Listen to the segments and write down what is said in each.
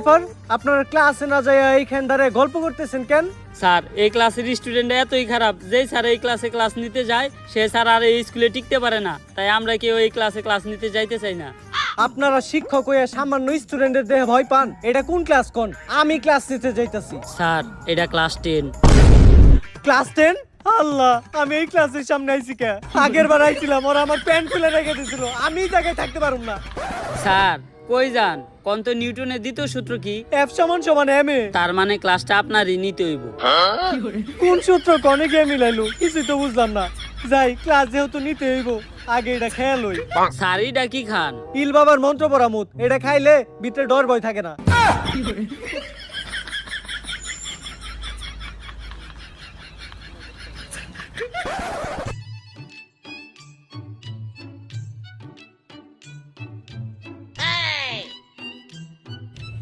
ব্যাপার আপনারা ক্লাসে না যায় এইখান ধরে গল্প করতেছেন কেন? স্যার এই ক্লাসের স্টুডেন্ট এতই খারাপ, যেই স্যার এই ক্লাসে ক্লাস নিতে যায় সে স্যার আর এই স্কুলে টিকতে পারে না, তাই আমরা কেউ এই ক্লাসে ক্লাস নিতে যাইতে চাই না। আপনারা শিক্ষক হয়ে সামান্য স্টুডেন্টের দেহে ভয় পান? এটা কোন ক্লাস কোন? আমি ক্লাস নিতে যাইতাছি। স্যার এটা ক্লাস 10। ক্লাস 10? আল্লাহ, আমি এই ক্লাসের সামনে আইছি কে? আগের বার আইছিলাম ওরা আমার প্যান্ট খুলে রেখে দিয়েছিল, আমি এই জায়গায় থাকতে পারুম না। স্যার কই যান? কন্ত নিউটনের দ্বিতীয় সূত্র কি? F সমান m এ। তার মানে ক্লাসটা আপনারই নিতে হইব। কোন সূত্র কনে গিয়ে মিলাইলো কিছুই তো বুঝলাম না। যাই, ক্লাস যেহেতু নিতে হইব আগে এটা খেয়াল হই। স্যারই ডাকি খান। ইল বাবার মন্ত্র পড়া মুত, এটা খাইলে ভিতরে ডর ভয় থাকে না।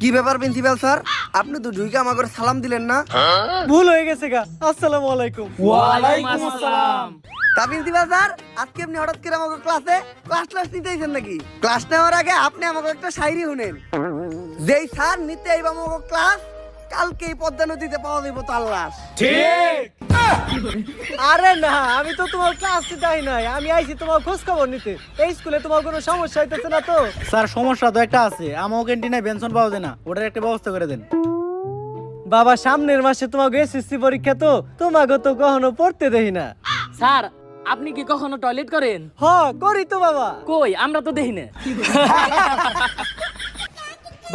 কি ব্যাপার প্রিন্সিপাল স্যার, আপনি তো ঢুকে আমাকে সালাম দিলেন না? ভুল হয়ে গেছে গা। আসসালামু আলাইকুম। ওয়ালাইকুম আসসালাম। তা প্রিন্সিপাল স্যার, আজকে আপনি হঠাৎ করে আমাকে ক্লাস নিতে আইছেন নাকি? ক্লাস নেওয়ার আগে আপনি আমাকে একটা শায়রি শুনেন। যেই স্যার নিতে আইব আমাকে ক্লাস, কালকে এই পদ্মা নদীতে পাওয়া যাইব তার লাশ। ঠিক। আরে না, আমি তো তোমার ক্লাস নিতে আই নাই, আমি আইছি তোমার খোঁজ খবর নিতে। এই স্কুলে তোমার কোনো সমস্যা হইতেছে না তো? স্যার সমস্যা তো একটা আছে, আমার ক্যান্টিনে বেনশন পাওয়া যায় না, ওটার একটা ব্যবস্থা করে দেন। বাবা, সামনের মাসে তোমাকে এসএসসি পরীক্ষা, তো তোমাকে তো কখনো পড়তে দেই না। স্যার আপনি কি কখনো টয়লেট করেন? হ, করি তো বাবা। কই আমরা তো দেখি না।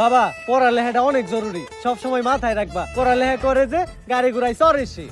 বাবা, পড়ালেখাটা অনেক জরুরি, সব সময় মাথায় রাখবা। পড়ালেখা করে যে গাড়ি ঘুরাই চড়ে সে।